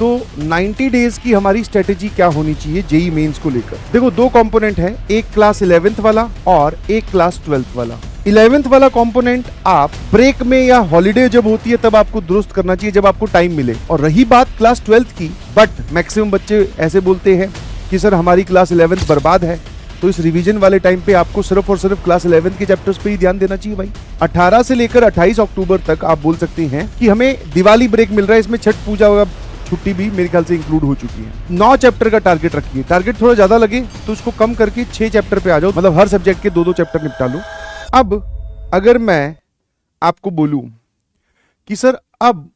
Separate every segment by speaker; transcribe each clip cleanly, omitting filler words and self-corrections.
Speaker 1: तो 90 डेज की हमारी स्ट्रेटेजी क्या होनी चाहिए जेई मेंस को लेकर। देखो दो कंपोनेंट है, एक क्लास 11th वाला और एक क्लास 12th वाला। 11th वाला कंपोनेंट आप ब्रेक में या हॉलीडे जब होती है तब आपको दुरुस्त करना चाहिए, जब आपको टाइम मिले। और रही बात क्लास 12th की, बट मैक्सिमम बच्चे ऐसे बोलते हैं कि सर हमारी क्लास 11th बर्बाद है, तो इस रिवीजन वाले टाइम पे आपको सिर्फ और सिर्फ क्लास 11th के चैप्टर्स पे ही ध्यान देना चाहिए भाई। 18 से लेकर 28 अक्टूबर तक आप बोल सकते हैं कि हमें दिवाली ब्रेक मिल रहा है, इसमें छठ पूजा छुट्टी भी मेरे ख्याल से इंक्लूड हो चुकी है। 9 चैप्टर का टारगेट रखिए, टारगेट थोड़ा ज्यादा लगे तो उसको कम करके 6 चैप्टर पे आ जाओ, मतलब हर सब्जेक्ट के 2-2 चैप्टर निपटा लो। अब अगर मैं आपको बोलूं कि सर अब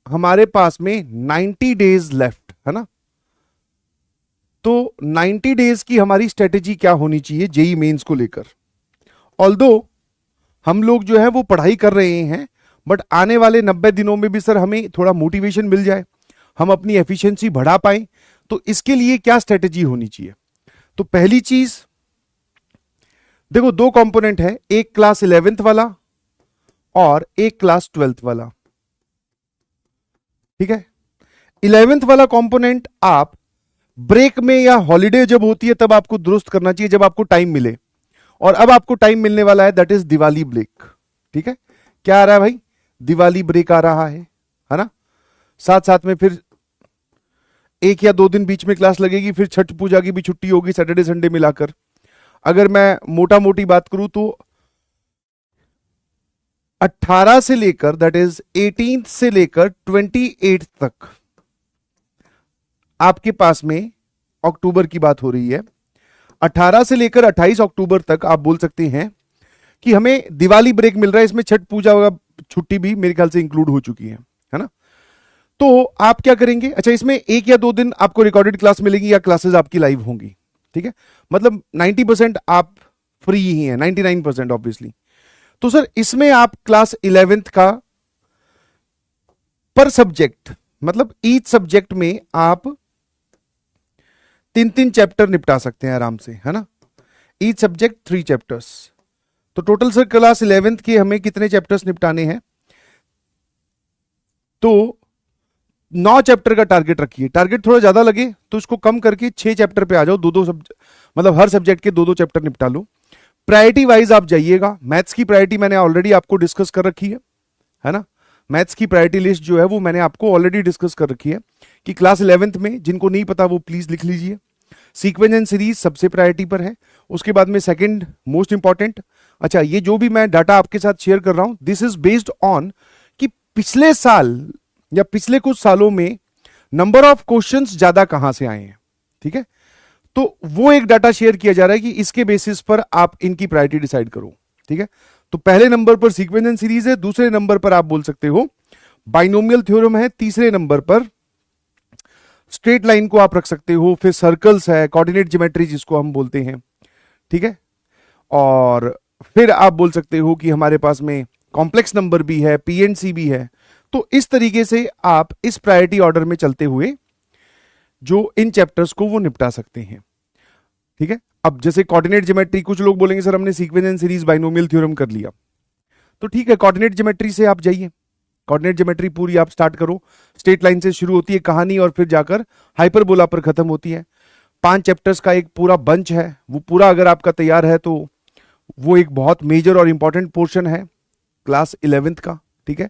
Speaker 1: हमारे पास में 90 डेज लेफ्ट है ना, तो 90 डेज की हमारी स्ट्रेटेजी क्या होनी चाहिए जेई मेंस को लेकर। ऑल्दो हम लोग जो है वो पढ़ाई कर रहे हैं, बट आने वाले 90 दिनों में भी सर हमें थोड़ा मोटिवेशन मिल जाए, हम अपनी एफिशिएंसी बढ़ा पाए, तो इसके लिए क्या स्ट्रेटेजी होनी चाहिए। तो पहली चीज देखो, दो कंपोनेंट है, एक क्लास 11th वाला और एक क्लास 12th वाला। ठीक है, 11th वाला कंपोनेंट आप ब्रेक में या हॉलीडे जब होती है तब आपको दुरुस्त करना चाहिए, जब आपको टाइम मिले। और अब आपको टाइम मिलने वाला है, दैट इज दिवाली ब्रेक। ठीक है, क्या आ रहा है भाई, दिवाली ब्रेक आ रहा है ना। साथ साथ में फिर 1 या 2 दिन बीच में क्लास लगेगी, फिर छठ पूजा की भी छुट्टी होगी सैटरडे संडे मिलाकर। अगर मैं मोटा मोटी बात करूं तो 18 से लेकर दैट इज 18 से लेकर 28 तक आपके पास में अक्टूबर की बात हो रही है। 18 से लेकर 28 अक्टूबर तक आप बोल सकते हैं कि हमें दिवाली ब्रेक मिल रहा है, इसमें छठ पूजा छुट्टी भी मेरे ख्याल से इंक्लूड हो चुकी है ना। तो आप क्या करेंगे, अच्छा इसमें 1 या 2 दिन आपको रिकॉर्डेड क्लास मिलेगी या क्लासेस आपकी लाइव होंगी। ठीक है, मतलब 90% आप फ्री ही हैं, 99% ऑब्वियसली। तो सर इसमें आप क्लास 11th का पर सब्जेक्ट, मतलब ईच सब्जेक्ट में आप 3-3 चैप्टर निपटा सकते हैं आराम से, है ना। Each subject 3 chapters. तो टोटल सर क्लास 11th के हमें कितने चैप्टर्स निपटाने हैं, तो 9 चैप्टर का टारगेट रखिए, टारगेट थोड़ा ज्यादा लगे तो उसको कम करके 6 चैप्टर पे आ जाओ, 2-2 मतलब हर सब्जेक्ट के 2-2 चैप्टर निपटा लो। प्रायोरिटी वाइज आप जाइएगा, मैथ्स की प्रायोरिटी मैंने ऑलरेडी आपको डिस्कस कर रखी है ना। मैथ्स की प्रायोरिटी लिस्ट जो है वो मैंने आपको ऑलरेडी डिस्कस कर रखी है कि क्लास 11th में जिनको नहीं पता वो प्लीज लिख लीजिए। सीक्वेंस एंड सीरीज सबसे प्रायोरिटी पर है, उसके बाद में सेकंड मोस्ट इंपॉर्टेंट। अच्छा ये जो भी मैं डाटा आपके साथ शेयर कर रहा हूं, दिस इज बेस्ड ऑन कि पिछले साल या पिछले कुछ सालों में नंबर ऑफ क्वेश्चंस ज्यादा कहां से आए हैं। ठीक है, तो वो एक डाटा शेयर किया जा रहा है कि इसके बेसिस पर आप इनकी प्रायोरिटी डिसाइड करो। ठीक है, तो पहले नंबर पर सीक्वेंस एंड सीरीज है, दूसरे नंबर पर आप बोल सकते हो बाइनोमियल थ्योरम है, तीसरे नंबर पर स्ट्रेट लाइन को आप रख सकते हो, फिर सर्कल्स है, कोऑर्डिनेट ज्योमेट्री जिसको हम बोलते हैं। ठीक है, और फिर आप बोल सकते हो कि हमारे पास में कॉम्प्लेक्स नंबर भी है, पीएनसी भी है। तो इस तरीके से आप इस प्रायोरिटी ऑर्डर में चलते हुए जो इन चैप्टर्स को वो निपटा सकते हैं। ठीक है, अब जैसे कोऑर्डिनेट ज्योमेट्री, कुछ लोग बोलेंगे सर हमने sequence and series binomial theorem कर लिया, तो ठीक है कोऑर्डिनेट ज्योमेट्री से आप जाइए, कोऑर्डिनेट ज्योमेट्री पूरी आप स्टार्ट करो। स्ट्रेट लाइन से शुरू होती है कहानी और फिर जाकर हाइपरबोला पर खत्म होती है। 5 चैप्टर्स का एक पूरा बंच है, वो पूरा अगर आपका तैयार है तो वो एक बहुत मेजर और इंपॉर्टेंट पोर्शन है क्लास 11th का। ठीक है,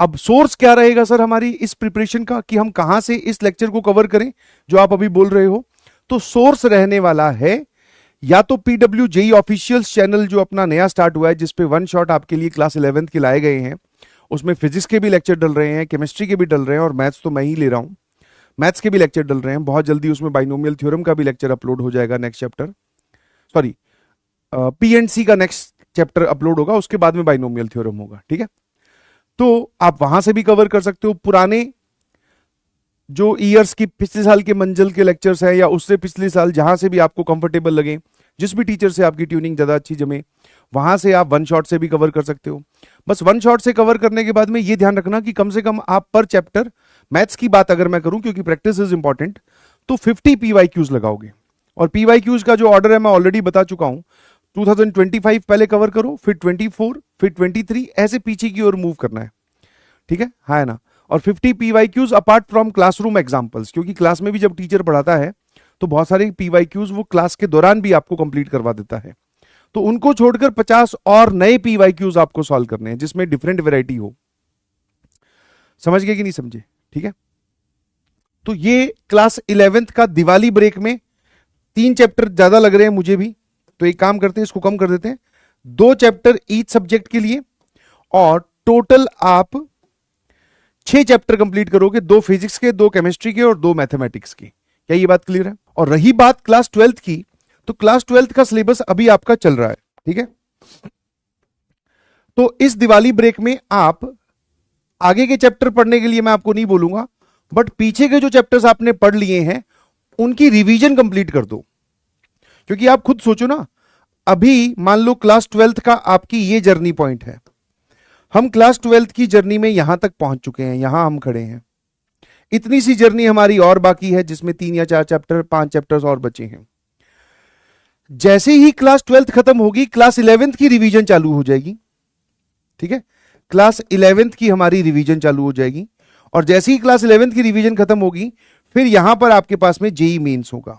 Speaker 1: अब सोर्स क्या रहेगा सर हमारी इस प्रिपरेशन का, कि हम कहां से इस लेक्चर को कवर करें जो आप अभी बोल रहे हो। तो सोर्स रहने वाला है या तो पीडब्ल्यू जेई ऑफिशियल्स चैनल जो अपना नया स्टार्ट हुआ है, जिसपे 1 शॉट आपके लिए क्लास 11th के लाए गए हैं, उसमें फिजिक्स के भी लेक्चर डल रहे हैं, केमिस्ट्री के भी डल रहे हैं, और मैथ्स तो मैं ही ले रहा हूं, मैथ्स के भी लेक्चर डल रहे हैं। बहुत जल्दी उसमें बाइनोमियल थ्योरम का भी लेक्चर अपलोड हो जाएगा, नेक्स्ट चैप्टर, सॉरी पीएनसी का नेक्स्ट चैप्टर अपलोड होगा, उसके बाद में बाइनोमियल थ्योरम होगा। ठीक है, तो आप वहां से भी कवर कर सकते हो। पुराने जो ईयर्स की पिछले साल के मंजिल के लेक्चर्स हैं या उससे पिछले साल, जहां से भी आपको कंफर्टेबल लगे, जिस भी टीचर से आपकी ट्यूनिंग ज्यादा अच्छी जमे, वहां से आप 1 शॉट से भी कवर कर सकते हो। बस 1 शॉट से कवर करने के बाद में ये ध्यान रखना कि कम से कम आप पर चैप्टर, मैथ्स की बात अगर मैं करूं क्योंकि प्रैक्टिस इज इंपॉर्टेंट, तो 50 पीवाईक्यूज लगाओगे। और पीवाईक्यूज का जो ऑर्डर है मैं ऑलरेडी बता चुका हूं, 2025 पहले कवर करो, फिर 24, फिर 23, ऐसे पीछे की ओर मूव करना है। ठीक है, हाँ है ना। और 50 PYQs apart from classroom examples, क्योंकि क्लास में भी जब टीचर पढ़ाता है तो बहुत सारे PYQs वो क्लास के दौरान भी आपको कंप्लीट करवा देता है। तो उनको छोड़कर 50 और नए PYQs आपको सॉल्व करने हैं जिसमें डिफरेंट वैरायटी हो। समझ गए कि नहीं समझे? ठीक है, तो ये क्लास 11th का दिवाली ब्रेक में 3 चैप्टर ज्यादा लग रहे हैं मुझे भी, तो एक काम करते हैं इसको कम कर देते हैं, 2 चैप्टर ईच सब्जेक्ट के लिए, और टोटल आप 6 चैप्टर कंप्लीट करोगे, 2 फिजिक्स के, 2 केमिस्ट्री के और 2 मैथमेटिक्स के। क्या ये बात क्लियर है? और रही बात क्लास 12th की, तो क्लास 12th का सिलेबस अभी आपका चल रहा है, ठीक है। तो इस दिवाली ब्रेक में आप आगे के चैप्टर पढ़ने के लिए मैं आपको नहीं बोलूंगा, बट पीछे के जो चैप्टर्स आपने पढ़ लिए हैं उनकी रिवीजन कंप्लीट कर दो। क्योंकि आप खुद सोचो ना, अभी मान लो क्लास 12th का आपकी ये जर्नी पॉइंट है, हम क्लास 12th की जर्नी में यहां तक पहुंच चुके हैं, यहां हम खड़े हैं, इतनी सी जर्नी हमारी और बाकी है जिसमें 3 या 4 चैप्टर, 5 चैप्टर्स और बचे हैं। जैसे ही क्लास 12th खत्म होगी, क्लास 11th की रिवीजन चालू हो जाएगी, ठीक है। क्लास 11th की हमारी रिवीजन चालू हो जाएगी, और जैसे ही क्लास 11th की रिवीजन खत्म होगी, फिर यहां पर आपके पास में जेई मेंस होगा,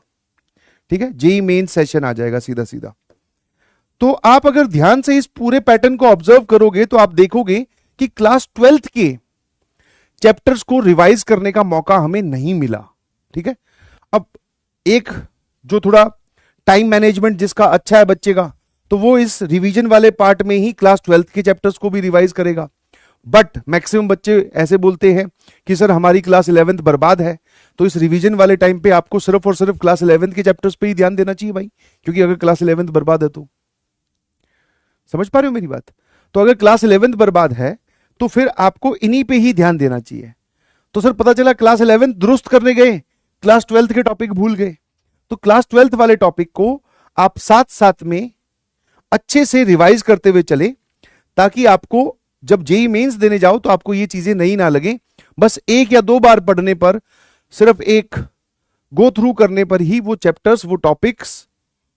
Speaker 1: ठीक है। जेई मेंस सेशन आ जाएगा सीधा सीधा। तो आप अगर ध्यान से इस पूरे पैटर्न को ऑब्जर्व करोगे तो आप देखोगे कि क्लास 12th के चैप्टर्स को रिवाइज करने का मौका हमें नहीं मिला, ठीक है। अब एक जो थोड़ा टाइम मैनेजमेंट जिसका अच्छा है बच्चे का, तो वो इस रिवीजन वाले पार्ट में ही क्लास 12th के चैप्टर्स को भी रिवाइज करेगा। बट मैक्सिमम बच्चे ऐसे बोलते हैं कि सर हमारी क्लास 11th बर्बाद है, तो इस रिवीजन वाले टाइम पे आपको सिर्फ और सिर्फ क्लास 11th के चैप्टर्स पे ही ध्यान देना चाहिए भाई, क्योंकि अगर क्लास 11th बर्बाद है तो, समझ पा रहे हो मेरी बात? तो अगर क्लास 11th बर्बाद है तो फिर आपको इन्हीं पे ही ध्यान देना चाहिए। तो सर पता चला क्लास 11th दुरुस्त करने गए, क्लास 12th के टॉपिक भूल गए, तो क्लास 12th वाले टॉपिक को आप साथ साथ में अच्छे से रिवाइज करते हुए चले, ताकि आपको जब जेई मेंस देने जाओ तो आपको ये चीजें नई ना लगे। बस 1 या 2 बार पढ़ने पर, सिर्फ एक गो थ्रू करने पर ही वो चैप्टर्स, वो टॉपिक्स,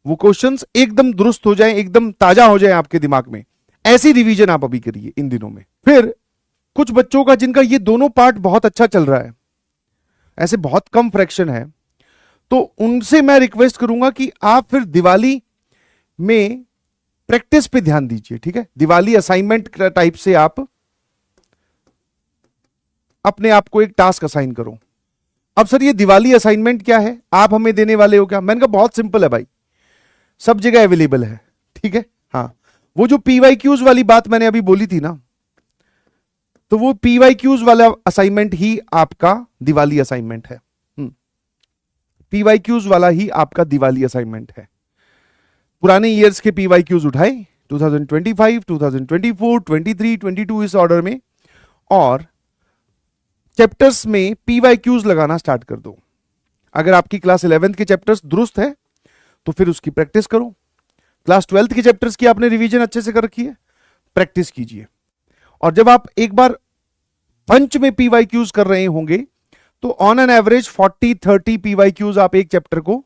Speaker 1: वो क्वेश्चंस एकदम दुरुस्त हो जाएं, एकदम ताजा हो जाएं आपके दिमाग में। ऐसी रिवीजन आप अभी करिए इन दिनों में। फिर कुछ बच्चों का जिनका ये दोनों पार्ट बहुत अच्छा चल रहा है, ऐसे बहुत कम फ्रैक्शन है, तो उनसे मैं रिक्वेस्ट करूंगा कि आप फिर दिवाली में प्रैक्टिस पे ध्यान दीजिए, ठीक है। दिवाली असाइनमेंट टाइप से आप अपने आप को एक टास्क असाइन करो। अब सर ये दिवाली असाइनमेंट क्या है, आप हमें देने वाले हो क्या? मैंने कहा बहुत सिंपल है भाई, सब जगह अवेलेबल है, ठीक है। हाँ, वो जो PYQs वाली बात मैंने अभी बोली थी ना, तो वो PYQs वाला असाइनमेंट ही आपका दिवाली असाइनमेंट है। PYQs वाला ही आपका दिवाली असाइनमेंट है। पुराने ईयर्स के PYQs उठाए, 2025, 2024, 23, 22 इस ऑर्डर में, और चैप्टर्स में PYQs लगाना स्टार्ट कर दो। अगर आपकी क्लास 11th के चैप्टर्स दुरुस्त है तो फिर उसकी प्रैक्टिस करो। क्लास 12th के चैप्टर्स की आपने रिवीजन अच्छे से कर रखी है, प्रैक्टिस कीजिए। और जब आप एक बार पंच में PYQs कर रहे होंगे तो ऑन एन एवरेज 40-30 PYQs आप एक चैप्टर को,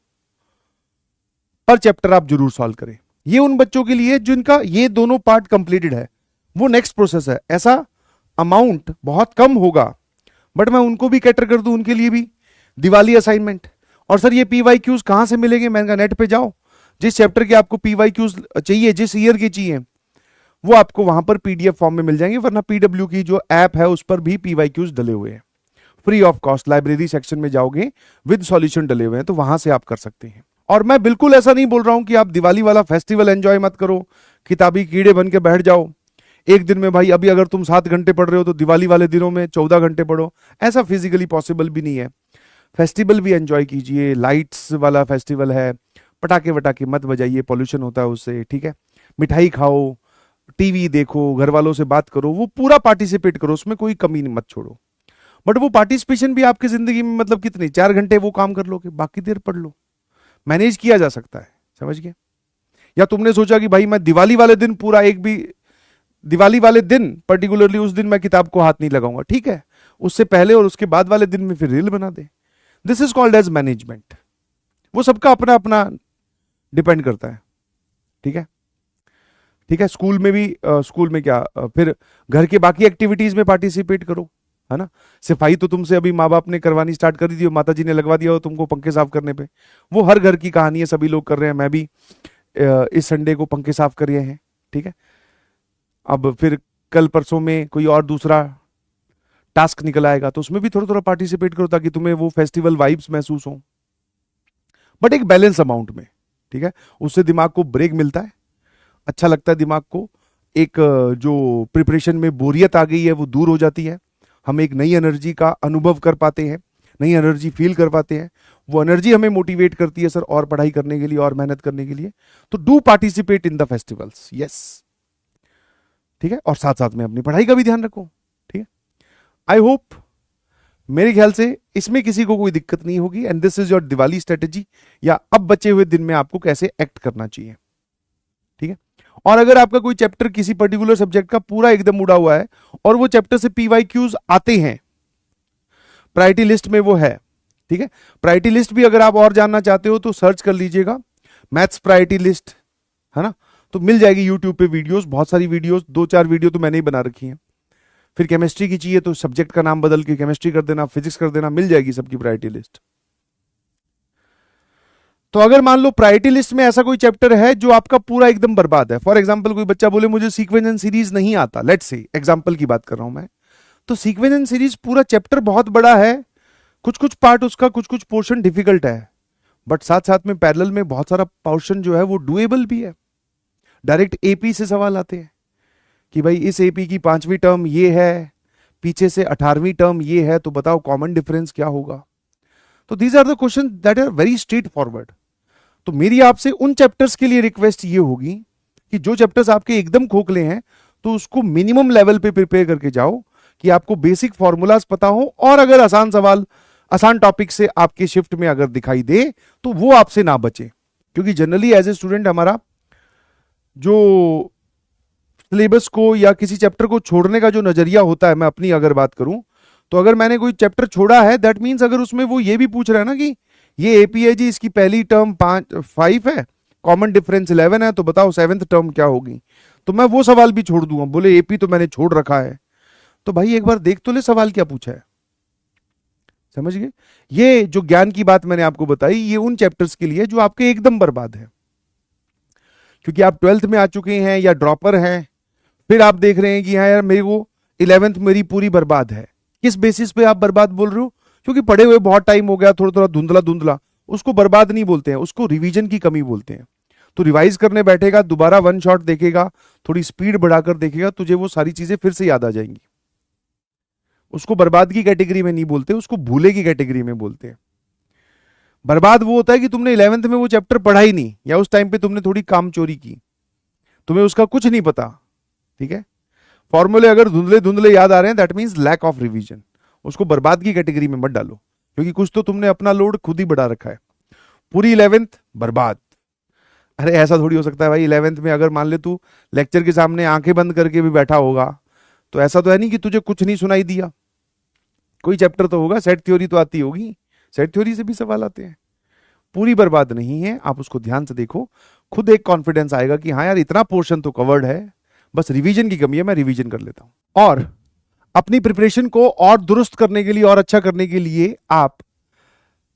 Speaker 1: पर चैप्टर आप जरूर सॉल्व करें। ये उन बच्चों के लिए जिनका ये दोनों पार्ट कंप्लीटेड है, वो नेक्स्ट प्रोसेस है। ऐसा अमाउंट बहुत कम होगा, बट मैं उनको भी कैटर कर दूं, उनके लिए भी दिवाली असाइनमेंट। और सर ये PYQs कहां से मिलेंगे? मैंने कहा नेट पे जाओ, जिस चैप्टर के आपको PYQs चाहिए, जिस ईयर के चाहिए, वो आपको वहां पर PDF फॉर्म में मिल जाएंगे, वरना PW की जो ऐप है उस पर भी PYQs डले हुए हैं, free of cost. Library section में जाओगे, विद सॉल्यूशन डले हुए हैं, तो वहां से आप कर सकते हैं। और मैं बिल्कुल ऐसा नहीं बोल रहा हूं कि आप दिवाली वाला फेस्टिवल एंजॉय मत करो, किताबी कीड़े बन के बैठ जाओ एक दिन में। भाई अभी अगर तुम 7 घंटे पढ़ रहे हो तो दिवाली वाले दिनों में 14 घंटे पढ़ो, ऐसा फिजिकली पॉसिबल भी नहीं है। फेस्टिवल भी एंजॉय कीजिए, लाइट्स वाला फेस्टिवल है, पटाखे वटाखे मत बजाइए, पॉल्यूशन होता है उससे, ठीक है। मिठाई खाओ, टीवी देखो, घर वालों से बात करो, वो पूरा पार्टिसिपेट करो, उसमें कोई कमी मत छोड़ो। बट वो पार्टिसिपेशन भी आपकी जिंदगी में मतलब कितनी, 4 घंटे वो काम कर लोगे, बाकी देर पढ़ लो, मैनेज किया जा सकता है, समझ गए? या तुमने सोचा कि भाई मैं दिवाली वाले दिन पूरा एक भी, दिवाली वाले दिन पर्टिकुलरली उस दिन मैं किताब को हाथ नहीं लगाऊंगा, ठीक है, उससे पहले और उसके बाद वाले दिन में फिर रील बना दे। This is called age management. वो सबका अपना अपना डिपेंड करता है, ठीक है। ठीक है, स्कूल में भी स्कूल में क्या, फिर घर के बाकी एक्टिविटीज में पार्टिसिपेट करो, है ना। सफाई तो तुमसे अभी माँ बाप ने करवानी स्टार्ट कर दी थी, माता जी ने लगवा दिया हो तुमको पंखे साफ करने पे। वो हर घर की कहानी है, सभी लोग कर रहे हैं, मैं भी इस संडे को पंखे साफ करिए हैं, ठीक है। अब फिर कल परसों में कोई और दूसरा टास्क निकल आएगा, तो उसमें भी थोड़ा थोड़ा पार्टिसिपेट करो ताकि तुम्हें वो फेस्टिवल वाइब्स महसूस हो, बट एक बैलेंस अमाउंट में, ठीक है। उससे दिमाग को ब्रेक मिलता है, अच्छा लगता है दिमाग को, एक जो प्रिपरेशन में बोरियत आ गई है वो दूर हो जाती है, हम एक नई एनर्जी का अनुभव कर पाते हैं, नई एनर्जी फील कर पाते हैं, वो एनर्जी हमें मोटिवेट करती है सर और पढ़ाई करने के लिए और मेहनत करने के लिए। तो do participate in the festivals, yes, ठीक है। और साथ साथ में अपनी पढ़ाई का भी ध्यान रखो, ठीक है। आई होप, मेरे ख्याल से इसमें किसी को कोई दिक्कत नहीं होगी, and this is your Diwali strategy, या अब बचे हुए दिन में आपको कैसे एक्ट करना चाहिए, ठीक है। और अगर आपका कोई चैप्टर किसी पर्टिकुलर सब्जेक्ट का पूरा एकदम उड़ा हुआ है और वो चैप्टर से पीवाईक्यूज आते हैं, प्रायोरिटी लिस्ट में वो है, ठीक है। प्रायोरिटी लिस्ट भी अगर आप और जानना चाहते हो तो सर्च कर लीजिएगा मैथ्स प्रायोरिटी लिस्ट, है ना, तो मिल जाएगी यूट्यूब पे वीडियोस, बहुत सारी वीडियोस, 2-4 वीडियो तो मैंने ही बना रखी हैं। फिर केमिस्ट्री की चाहिए तो सब्जेक्ट का नाम बदल के केमिस्ट्री कर देना, फिजिक्स कर देना, मिल जाएगी सबकी प्रायोरिटी लिस्ट। तो अगर मान लो प्रायोरिटी लिस्ट में ऐसा कोई चैप्टर है जो आपका पूरा एकदम बर्बाद है, फॉर एग्जांपल कोई बच्चा बोले मुझे सीक्वेंस एंड सीरीज नहीं आता, लेट्स से एग्जांपल की बात कर रहा हूं मैं, तो सीक्वेंस एंड सीरीज पूरा चैप्टर बहुत बड़ा है, कुछ कुछ पार्ट उसका, कुछ कुछ पोर्शन डिफिकल्ट है, बट साथ साथ में पैरेलल में बहुत सारा पोर्शन जो है वो डुएबल भी है। डायरेक्ट एपी से सवाल आते हैं कि भाई इस एपी की 5वीं टर्म ये है, पीछे से 18वीं टर्म ये है, तो बताओ कॉमन डिफरेंस क्या होगा। तो these are the question that are very straight forward. तो मेरी आपसे उन चैप्टर्स के लिए रिक्वेस्ट ये होगी कि जो चैप्टर्स आपके एकदम खोखले हैं तो उसको मिनिमम लेवल पे प्रिपेयर करके जाओ कि आपको बेसिक फॉर्मूलाज पता हो, और अगर आसान सवाल आसान टॉपिक से आपके शिफ्ट में अगर दिखाई दे तो वो आपसे ना बचे, क्योंकि जनरली एज ए स्टूडेंट हमारा जो सिलेबस को या किसी चैप्टर को छोड़ने का जो नजरिया होता है, मैं अपनी अगर बात करूं तो अगर मैंने कोई चैप्टर छोड़ा है, दैट मीन्स अगर उसमें वो ये भी पूछ रहा है ना कि ये एपी है जी, इसकी पहली टर्म 5 है, कॉमन डिफरेंस 11 है, तो बताओ 7th टर्म क्या होगी, तो मैं वो सवाल भी छोड़ दूंगा। बोले एपी तो मैंने छोड़ रखा है, तो भाई एक बार देख तो ले सवाल क्या पूछा है, समझ गए। ये जो ज्ञान की बात मैंने आपको बताई, ये उन चैप्टर्स के लिए जो आपके एकदम बर्बाद है, क्योंकि आप 12th में आ चुके हैं या ड्रॉपर हैं, फिर आप देख रहे हैं कि हाँ यार मेरे को 11th मेरी पूरी बर्बाद है। किस बेसिस पे आप बर्बाद बोल रहे हो? क्योंकि पढ़े हुए बहुत टाइम हो गया, थोड़ा थोड़ा धुंधला धुंधला, उसको बर्बाद नहीं बोलते हैं, उसको रिवीजन की कमी बोलते हैं। तो रिवाइज करने बैठेगा, दोबारा वन शॉट देखेगा, थोड़ी स्पीड बढ़ाकर देखेगा, तुझे वो सारी चीजें फिर से याद आ जाएंगी। उसको बर्बाद की कैटेगरी में नहीं बोलते, उसको भूले की कैटेगरी में बोलते हैं। बर्बाद वो होता है कि तुमने 11th में वो चैप्टर पढ़ा ही नहीं, या उस टाइम पे तुमने थोड़ी काम चोरी की, तुम्हें उसका कुछ नहीं पता, ठीक है। फॉर्मूले अगर धुंधले धुंधले याद आ रहे हैं, that means lack of revision. उसको बर्बाद की कैटेगरी में मत डालो, क्योंकि कुछ तो तुमने अपना लोड खुद ही बढ़ा रखा है। पूरी 11th बर्बाद, अरे ऐसा थोड़ी हो सकता है भाई। 11th में अगर मान ले तू लेक्चर के सामने आंखें बंद करके भी बैठा होगा, तो ऐसा तो है नहीं कि तुझे कुछ नहीं सुनाई दिया, कोई चैप्टर तो होगा, सेट थ्योरी तो आती होगी, सेट थ्योरी से भी सवाल आते हैं। पूरी बर्बाद नहीं है, आप उसको ध्यान से देखो, खुद एक कॉन्फिडेंस आएगा कि हाँ यार इतना पोर्शन तो कवर्ड है, बस रिवीजन की कमी है, मैं रिवीजन कर लेता हूं। और अपनी प्रिपरेशन को और दुरुस्त करने के लिए और अच्छा करने के लिए आप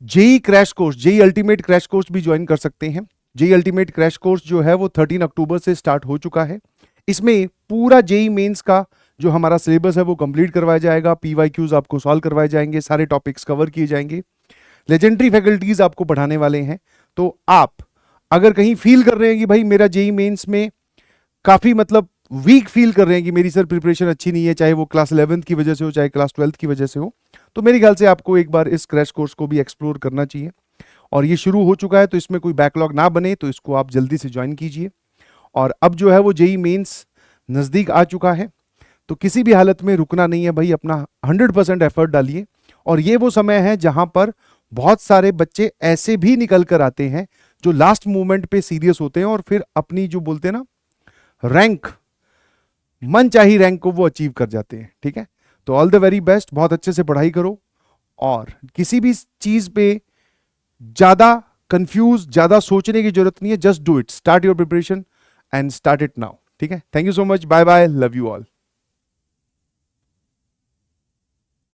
Speaker 1: JEE crash course, JEE ultimate crash course भी ज्वाइन कर सकते हैं। जेई अल्टीमेट क्रैश कोर्स जो है वो 13 अक्टूबर से स्टार्ट हो चुका है। इसमें पूरा जेई मेंस का जो हमारा सिलेबस है वो कंप्लीट करवाया जाएगा, पीवाईक्यूज आपको सॉल्व करवाए जाएंगे, सारे टॉपिक्स कवर किए जाएंगे, लेजेंडरी फैकल्टीज आपको पढ़ाने वाले हैं। तो आप अगर कहीं फील कर रहे हैं कि भाई मेरा जेई मेंस में काफी मतलब वीक फील कर रहे हैं कि मेरी सर प्रिपरेशन अच्छी नहीं है, चाहे वो क्लास 11th की वजह से हो, चाहे क्लास 12th की वजह से हो, तो मेरे ख्याल से आपको एक बार इस क्रैश कोर्स को भी एक्सप्लोर करना चाहिए। और ये शुरू हो चुका है, तो इसमें कोई बैकलॉग ना बने, तो इसको आप जल्दी से ज्वाइन कीजिए। और अब जो है वो जेई मेंस नजदीक आ चुका है, तो किसी भी हालत में रुकना नहीं है भाई, अपना 100% एफर्ट डालिए। और ये वो समय है जहां पर बहुत सारे बच्चे ऐसे भी निकल कर आते हैं जो लास्ट मोमेंट पे सीरियस होते हैं और फिर अपनी जो बोलते हैं ना रैंक, मनचाही रैंक को वो अचीव कर जाते हैं, ठीक है। तो ऑल द वेरी बेस्ट, बहुत अच्छे से पढ़ाई करो, और किसी भी चीज पे ज्यादा कंफ्यूज, ज्यादा सोचने की जरूरत नहीं है, just do it, start your preparation and start it now, ठीक है। Thank you so much, bye bye, love you all.